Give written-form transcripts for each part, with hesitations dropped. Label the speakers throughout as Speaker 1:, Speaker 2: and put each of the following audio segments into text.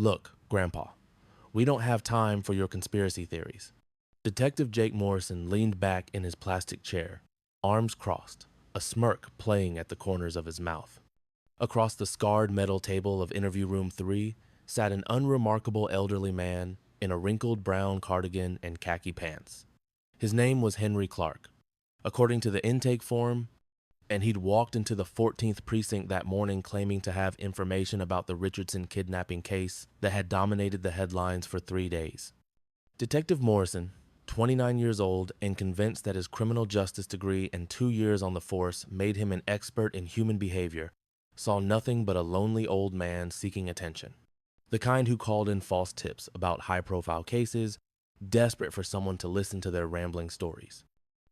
Speaker 1: Look, Grandpa, we don't have time for your conspiracy theories. Detective Jake Morrison leaned back in his plastic chair, arms crossed, a smirk playing at the corners of his mouth. Across the scarred metal table of interview room 3 sat an unremarkable elderly man in a wrinkled brown cardigan and khaki pants. His name was Henry Clarke. According to the intake form, and he'd walked into the 14th precinct that morning claiming to have information about the Richardson kidnapping case that had dominated the headlines for 3 days. Detective Morrison, 29 years old and convinced that his criminal justice degree and 2 years on the force made him an expert in human behavior, saw nothing but a lonely old man seeking attention. The kind who called in false tips about high-profile cases, desperate for someone to listen to their rambling stories.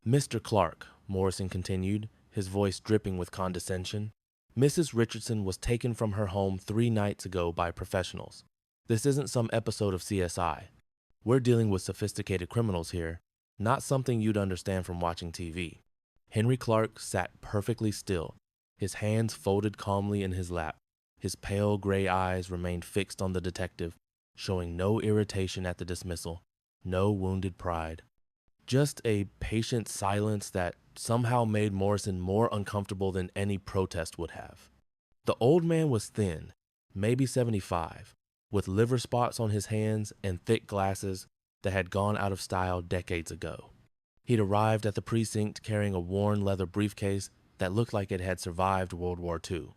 Speaker 1: Mr. Clarke, Morrison continued, his voice dripping with condescension, Mrs. Richardson was taken from her home 3 nights ago by professionals. This isn't some episode of CSI. We're dealing with sophisticated criminals here, not something you'd understand from watching TV. Henry Clarke sat perfectly still, his hands folded calmly in his lap. His pale gray eyes remained fixed on the detective, showing no irritation at the dismissal, no wounded pride. Just a patient silence that somehow made Morrison more uncomfortable than any protest would have. The old man was thin, maybe 75, with liver spots on his hands and thick glasses that had gone out of style decades ago. He'd arrived at the precinct carrying a worn leather briefcase that looked like it had survived World War II.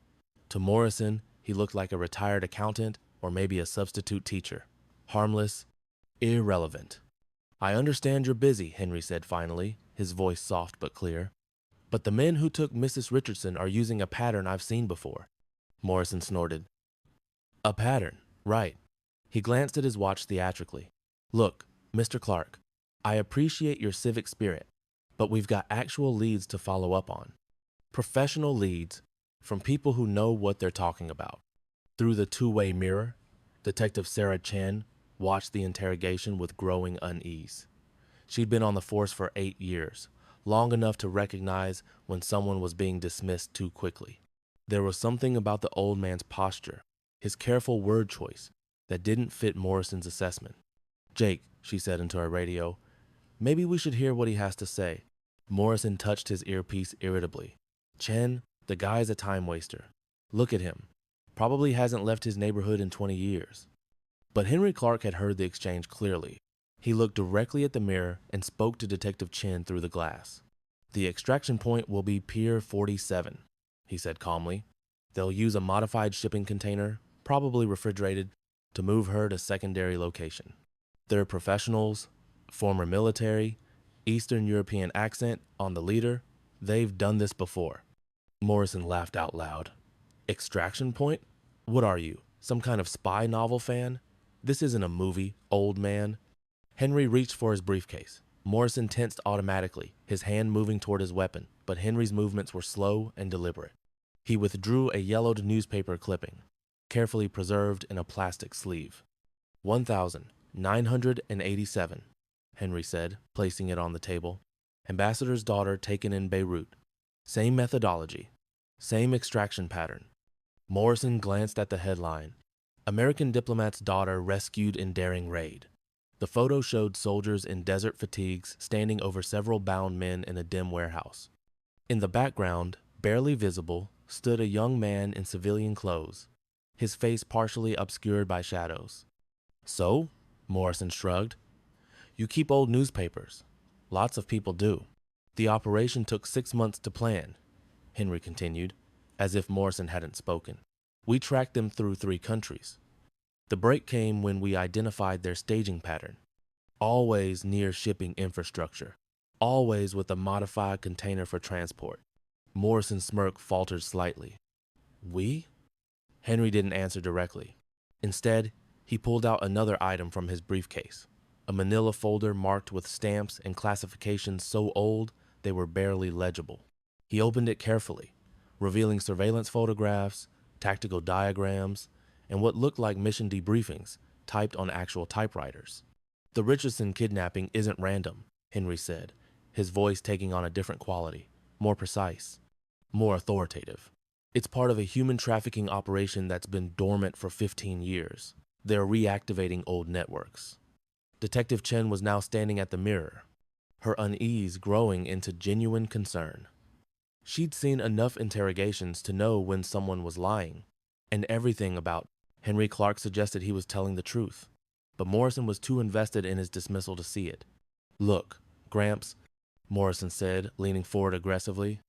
Speaker 1: To Morrison, he looked like a retired accountant or maybe a substitute teacher. Harmless, irrelevant. I understand you're busy, Henry said finally, his voice soft but clear. But the men who took Mrs. Richardson are using a pattern I've seen before. Morrison snorted. A pattern, right. He glanced at his watch theatrically. Look, Mr. Clarke, I appreciate your civic spirit, but we've got actual leads to follow up on. Professional leads from people who know what they're talking about. Through the two-way mirror, Detective Sarah Chen watched the interrogation with growing unease. She'd been on the force for 8 years, long enough to recognize when someone was being dismissed too quickly. There was something about the old man's posture, his careful word choice, that didn't fit Morrison's assessment. Jake, she said into her radio, maybe we should hear what he has to say. Morrison touched his earpiece irritably. Chen, the guy's a time waster. Look at him. Probably hasn't left his neighborhood in 20 years. But Henry Clarke had heard the exchange clearly. He looked directly at the mirror and spoke to Detective Chen through the glass. The extraction point will be Pier 47, he said calmly. They'll use a modified shipping container, probably refrigerated, to move her to secondary location. They're professionals, former military, Eastern European accent on the leader. They've done this before. Morrison laughed out loud. Extraction point? What are you, some kind of spy novel fan? This isn't a movie, old man. Henry reached for his briefcase. Morrison tensed automatically, his hand moving toward his weapon, but Henry's movements were slow and deliberate. He withdrew a yellowed newspaper clipping, carefully preserved in a plastic sleeve. 1,987, Henry said, placing it on the table. Ambassador's daughter taken in Beirut. Same methodology, same extraction pattern. Morrison glanced at the headline. American diplomat's daughter rescued in daring raid. The photo showed soldiers in desert fatigues standing over several bound men in a dim warehouse. In the background, barely visible, stood a young man in civilian clothes, his face partially obscured by shadows. So? Morrison shrugged. You keep old newspapers. Lots of people do. The operation took 6 months to plan, Henry continued, as if Morrison hadn't spoken. We tracked them through 3 countries. The break came when we identified their staging pattern. Always near shipping infrastructure. Always with a modified container for transport. Morrison's smirk faltered slightly. We? Henry didn't answer directly. Instead, he pulled out another item from his briefcase. A manila folder marked with stamps and classifications so old they were barely legible. He opened it carefully, revealing surveillance photographs, tactical diagrams, and what looked like mission debriefings typed on actual typewriters. The Richardson kidnapping isn't random, Henry said, his voice taking on a different quality, more precise, more authoritative. It's part of a human trafficking operation that's been dormant for 15 years. They're reactivating old networks. Detective Chen was now standing at the mirror, her unease growing into genuine concern. She'd seen enough interrogations to know when someone was lying, and everything about Henry Clarke suggested he was telling the truth. But Morrison was too invested in his dismissal to see it. "Look, Gramps," Morrison said, leaning forward aggressively,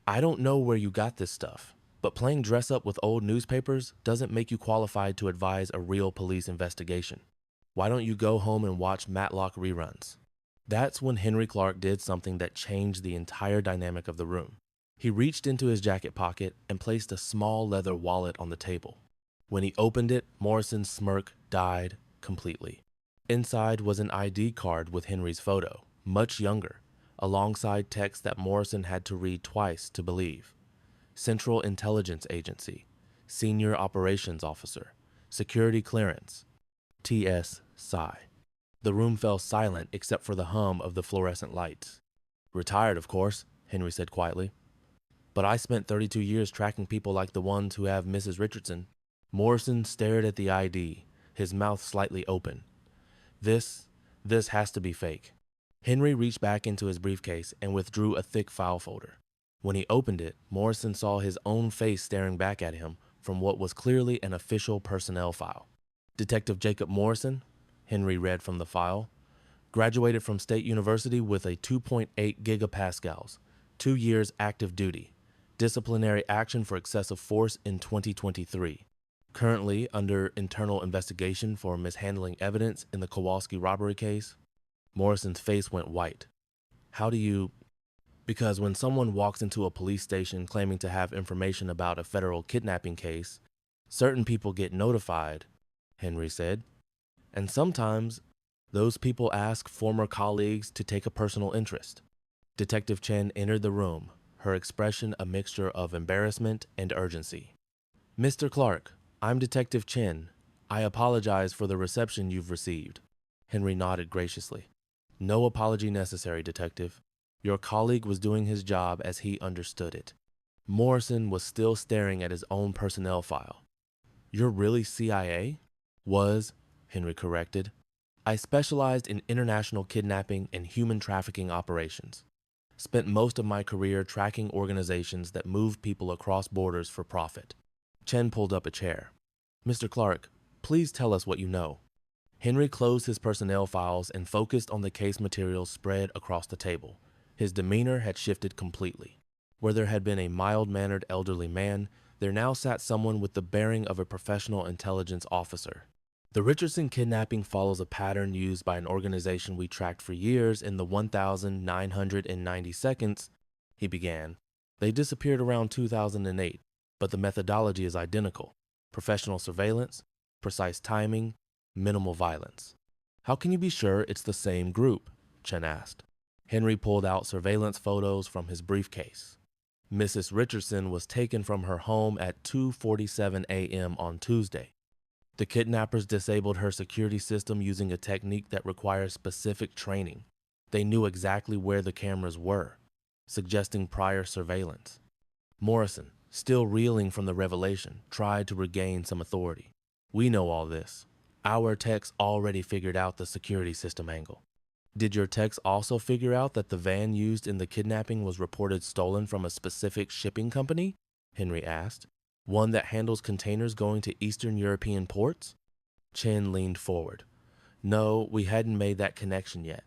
Speaker 1: "I don't know where you got this stuff, but playing dress up with old newspapers doesn't make you qualified to advise a real police investigation. Why don't you go home and watch Matlock reruns?" That's when Henry Clarke did something that changed the entire dynamic of the room. He reached into his jacket pocket and placed a small leather wallet on the table. When he opened it, Morrison's smirk died completely. Inside was an ID card with Henry's photo, much younger, alongside text that Morrison had to read twice to believe. Central Intelligence Agency, Senior Operations Officer, Security Clearance, T.S. Psy. The room fell silent except for the hum of the fluorescent lights. "Retired, of course," Henry said quietly. "But I spent 32 years tracking people like the ones who have Mrs. Richardson." Morrison stared at the ID, his mouth slightly open. This has to be fake." Henry reached back into his briefcase and withdrew a thick file folder. When he opened it, Morrison saw his own face staring back at him from what was clearly an official personnel file. "Detective Jacob Morrison," Henry read from the file, "graduated from State University with a 2.8 gigapascals, 2 years active duty, disciplinary action for excessive force in 2023. Currently under internal investigation for mishandling evidence in the Kowalski robbery case." Morrison's face went white. "How do you—" "Because when someone walks into a police station claiming to have information about a federal kidnapping case, certain people get notified," Henry said. "And sometimes those people ask former colleagues to take a personal interest." Detective Chen entered the room, her expression a mixture of embarrassment and urgency. "Mr. Clarke, I'm Detective Chen. I apologize for the reception you've received." Henry nodded graciously. "No apology necessary, Detective. Your colleague was doing his job as he understood it." Morrison was still staring at his own personnel file. "You're really CIA?" "Was," Henry corrected. "I specialized in international kidnapping and human trafficking operations. Spent most of my career tracking organizations that moved people across borders for profit." Chen pulled up a chair. "Mr. Clarke, please tell us what you know." Henry closed his personnel files and focused on the case materials spread across the table. His demeanor had shifted completely. Where there had been a mild-mannered elderly man, there now sat someone with the bearing of a professional intelligence officer. "The Richardson kidnapping follows a pattern used by an organization we tracked for years in the 1992nd, he began. "They disappeared around 2008, but the methodology is identical. Professional surveillance, precise timing, minimal violence." "How can you be sure it's the same group?" Chen asked. Henry pulled out surveillance photos from his briefcase. "Mrs. Richardson was taken from her home at 2:47 a.m. on Tuesday. The kidnappers disabled her security system using a technique that requires specific training. They knew exactly where the cameras were, suggesting prior surveillance." Morrison, still reeling from the revelation, tried to regain some authority. "We know all this. Our techs already figured out the security system angle." "Did your techs also figure out that the van used in the kidnapping was reported stolen from a specific shipping company?" Henry asked. "One that handles containers going to Eastern European ports?" Chen leaned forward. "No, we hadn't made that connection yet."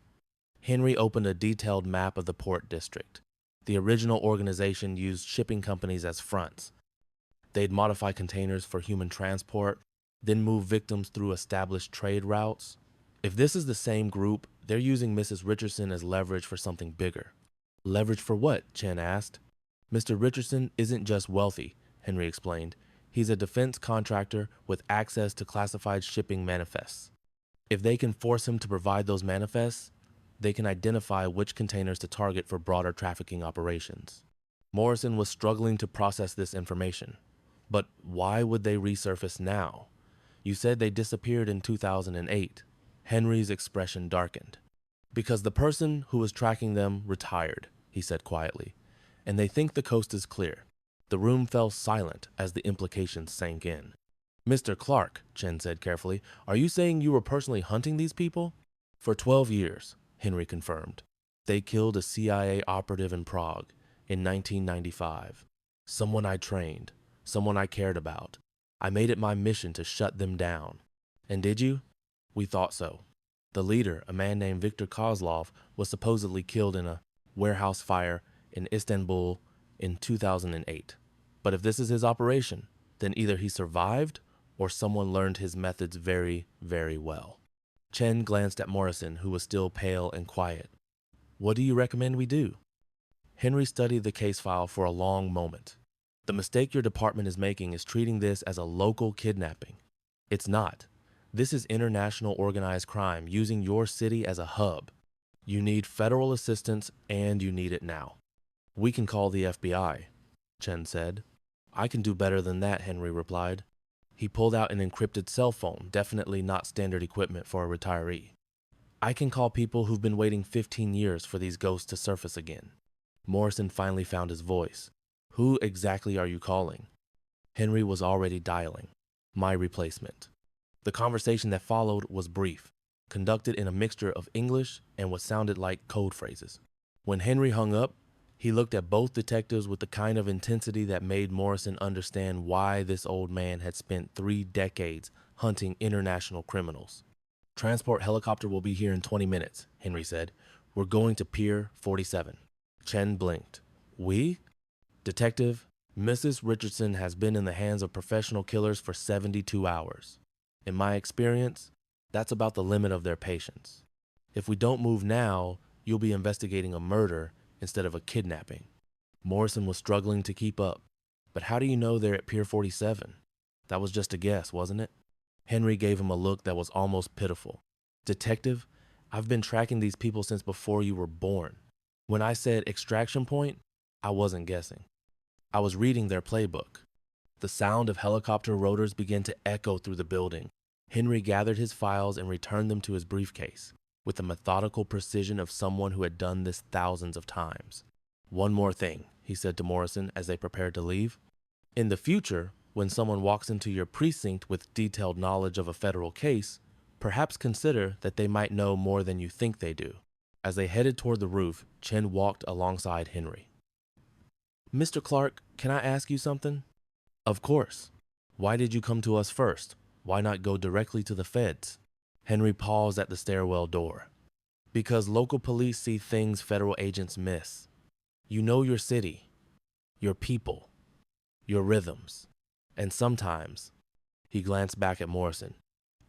Speaker 1: Henry opened a detailed map of the port district. The original organization used shipping companies as fronts. They'd modify containers for human transport, then move victims through established trade routes. If this is the same group, they're using Mrs. Richardson as leverage for something bigger. "Leverage for what?" Chen asked. "Mr. Richardson isn't just wealthy," Henry explained. "He's a defense contractor with access to classified shipping manifests. If they can force him to provide those manifests, they can identify which containers to target for broader trafficking operations." Morrison was struggling to process this information. "But why would they resurface now? You said they disappeared in 2008. Henry's expression darkened. "Because the person who was tracking them retired," he said quietly, "and they think the coast is clear." The room fell silent as the implications sank in. Mr. Clarke, Chen said carefully, are you saying you were personally hunting these people? For 12 years, Henry confirmed. They killed a CIA operative in Prague in 1995. Someone I trained, someone I cared about. I made it my mission to shut them down. And did you? We thought so. The leader, a man named Viktor Kozlov, was supposedly killed in a warehouse fire in Istanbul in 2008. But if this is his operation, then either he survived or someone learned his methods very, very well. Chen glanced at Morrison, who was still pale and quiet. What do you recommend we do? Henry studied the case file for a long moment. The mistake your department is making is treating this as a local kidnapping. It's not. This is international organized crime using your city as a hub. You need federal assistance and you need it now. We can call the FBI, Chen said. I can do better than that, Henry replied. He pulled out an encrypted cell phone, definitely not standard equipment for a retiree. I can call people who've been waiting 15 years for these ghosts to surface again. Morrison finally found his voice. Who exactly are you calling? Henry was already dialing. My replacement. The conversation that followed was brief, conducted in a mixture of English and what sounded like code phrases. When Henry hung up, he looked at both detectives with the kind of intensity that made Morrison understand why this old man had spent 3 decades hunting international criminals. Transport helicopter will be here in 20 minutes, Henry said. We're going to Pier 47. Chen blinked. We? Detective, Mrs. Richardson has been in the hands of professional killers for 72 hours. In my experience, that's about the limit of their patience. If we don't move now, you'll be investigating a murder instead of a kidnapping. Morrison was struggling to keep up. But how do you know they're at Pier 47? That was just a guess, wasn't it? Henry gave him a look that was almost pitiful. Detective, I've been tracking these people since before you were born. When I said extraction point, I wasn't guessing. I was reading their playbook. The sound of helicopter rotors began to echo through the building. Henry gathered his files and returned them to his briefcase, with the methodical precision of someone who had done this thousands of times. One more thing, he said to Morrison as they prepared to leave. In the future, when someone walks into your precinct with detailed knowledge of a federal case, perhaps consider that they might know more than you think they do. As they headed toward the roof, Chen walked alongside Henry. Mr. Clarke, can I ask you something? Of course. Why did you come to us first? Why not go directly to the feds? Henry paused at the stairwell door. Because local police see things federal agents miss. You know your city, your people, your rhythms. And sometimes, he glanced back at Morrison,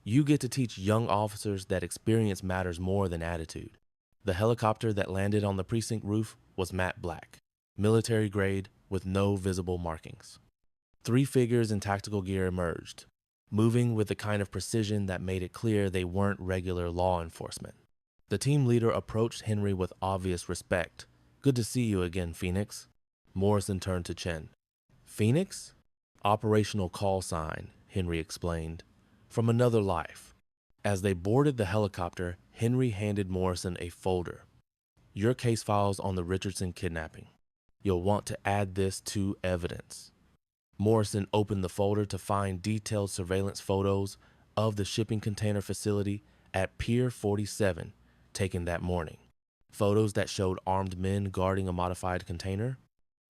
Speaker 1: you get to teach young officers that experience matters more than attitude. The helicopter that landed on the precinct roof was matte black, military grade with no visible markings. 3 figures in tactical gear emerged, moving with the kind of precision that made it clear they weren't regular law enforcement. The team leader approached Henry with obvious respect. Good to see you again, Phoenix. Morrison turned to Chen. Phoenix? Operational call sign, Henry explained. From another life. As they boarded the helicopter, Henry handed Morrison a folder. Your case files on the Richardson kidnapping. You'll want to add this to evidence. Morrison opened the folder to find detailed surveillance photos of the shipping container facility at Pier 47 taken that morning. Photos that showed armed men guarding a modified container.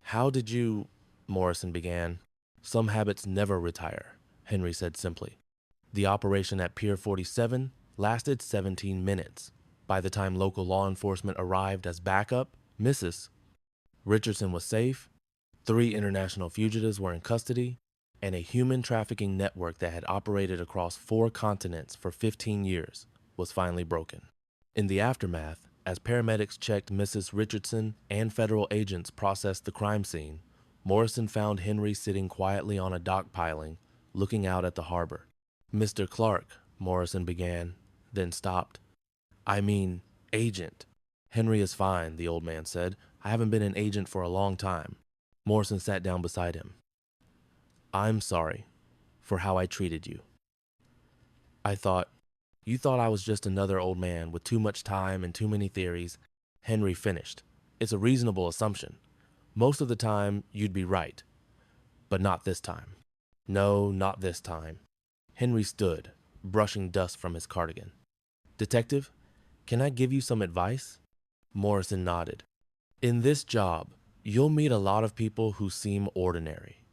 Speaker 1: How did you... Morrison began. Some habits never retire, Henry said simply. The operation at Pier 47 lasted 17 minutes. By the time local law enforcement arrived as backup, Mrs. Richardson was safe, 3 international fugitives were in custody, and a human trafficking network that had operated across 4 continents for 15 years was finally broken. In the aftermath, as paramedics checked Mrs. Richardson and federal agents processed the crime scene, Morrison found Henry sitting quietly on a dock piling, looking out at the harbor. Mr. Clarke, Morrison began, then stopped. I mean, agent. Henry is fine, the old man said. I haven't been an agent for a long time. Morrison sat down beside him. I'm sorry for how I treated you. You thought I was just another old man with too much time and too many theories. Henry finished. It's a reasonable assumption. Most of the time, you'd be right. But not this time. No, not this time. Henry stood, brushing dust from his cardigan. "Detective, can I give you some advice?" Morrison nodded. "In this job, you'll meet a lot of people who seem ordinary.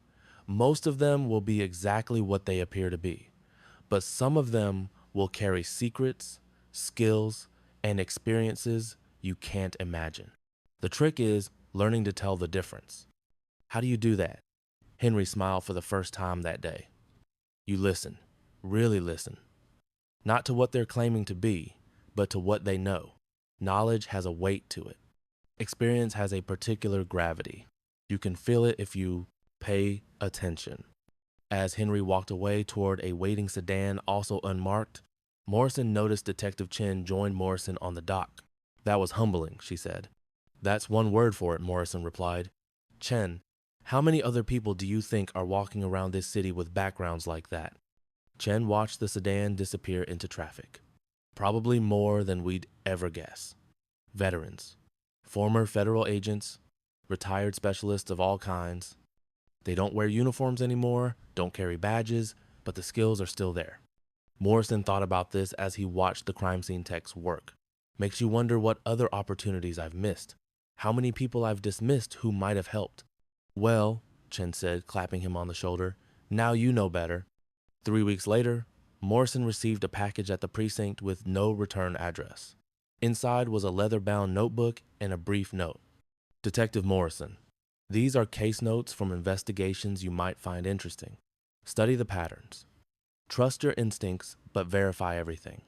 Speaker 1: Most of them will be exactly what they appear to be, but some of them will carry secrets, skills, and experiences you can't imagine. The trick is learning to tell the difference." "How do you do that?" Henry smiled for the first time that day. "You listen, really listen. Not to what they're claiming to be, but to what they know. Knowledge has a weight to it. Experience has a particular gravity. You can feel it if you pay attention." As Henry walked away toward a waiting sedan, also unmarked, Morrison noticed Detective Chen join Morrison on the dock. "That was humbling," she said. "That's one word for it," Morrison replied. "Chen, how many other people do you think are walking around this city with backgrounds like that?" Chen watched the sedan disappear into traffic. "Probably more than we'd ever guess. Veterans, former federal agents, retired specialists of all kinds. They don't wear uniforms anymore, don't carry badges, but the skills are still there." Morrison thought about this as he watched the crime scene techs work. "Makes you wonder what other opportunities I've missed. How many people I've dismissed who might have helped." "Well," Chen said, clapping him on the shoulder, "now you know better." 3 weeks later, Morrison received a package at the precinct with no return address. Inside was a leather-bound notebook and a brief note. "Detective Morrison, these are case notes from investigations you might find interesting. Study the patterns. Trust your instincts, but verify everything.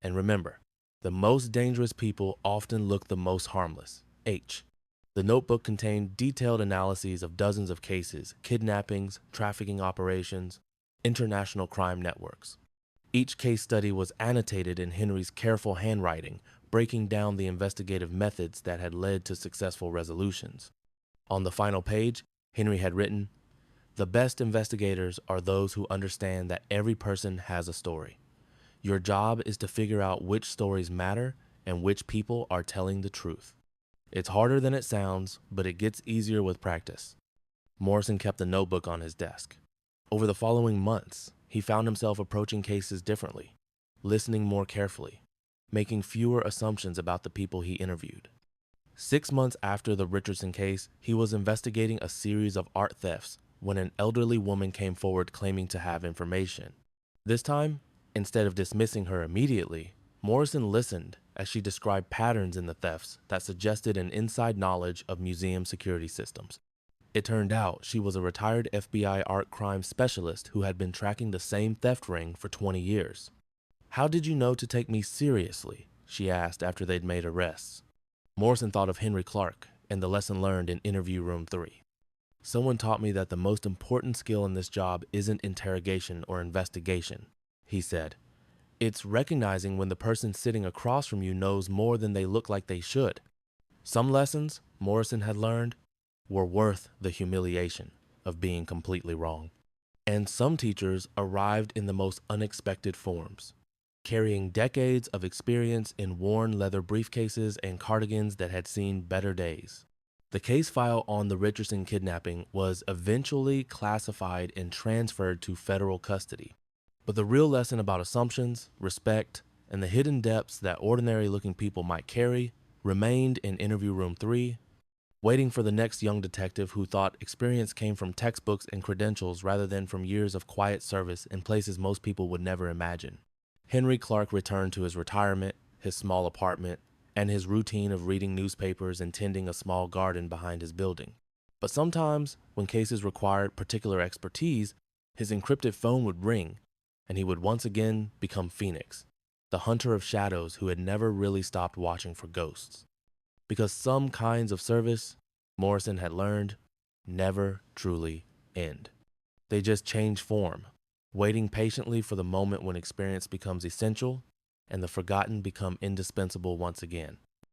Speaker 1: And remember, the most dangerous people often look the most harmless. H." The notebook contained detailed analyses of dozens of cases, kidnappings, trafficking operations, international crime networks. Each case study was annotated in Henry's careful handwriting, breaking down the investigative methods that had led to successful resolutions. On the final page, Henry had written, "The best investigators are those who understand that every person has a story. Your job is to figure out which stories matter and which people are telling the truth. It's harder than it sounds, but it gets easier with practice." Morrison kept the notebook on his desk. Over the following months, he found himself approaching cases differently, listening more carefully, making fewer assumptions about the people he interviewed. 6 months after the Richardson case, he was investigating a series of art thefts when an elderly woman came forward claiming to have information. This time, instead of dismissing her immediately, Morrison listened as she described patterns in the thefts that suggested an inside knowledge of museum security systems. It turned out she was a retired FBI art crime specialist who had been tracking the same theft ring for 20 years. "How did you know to take me seriously?" she asked after they'd made arrests. Morrison thought of Henry Clarke and the lesson learned in Interview Room 3. "Someone taught me that the most important skill in this job isn't interrogation or investigation," he said. "It's recognizing when the person sitting across from you knows more than they look like they should." Some lessons, Morrison had learned, were worth the humiliation of being completely wrong. And some teachers arrived in the most unexpected forms, carrying decades of experience in worn leather briefcases and cardigans that had seen better days. The case file on the Richardson kidnapping was eventually classified and transferred to federal custody. But the real lesson about assumptions, respect, and the hidden depths that ordinary-looking people might carry remained in Interview Room 3, waiting for the next young detective who thought experience came from textbooks and credentials rather than from years of quiet service in places most people would never imagine. Henry Clarke returned to his retirement, his small apartment, and his routine of reading newspapers and tending a small garden behind his building. But sometimes, when cases required particular expertise, his encrypted phone would ring, and he would once again become Phoenix, the hunter of shadows who had never really stopped watching for ghosts. Because some kinds of service, Morrison had learned, never truly end. They just change form, waiting patiently for the moment when experience becomes essential and the forgotten become indispensable once again.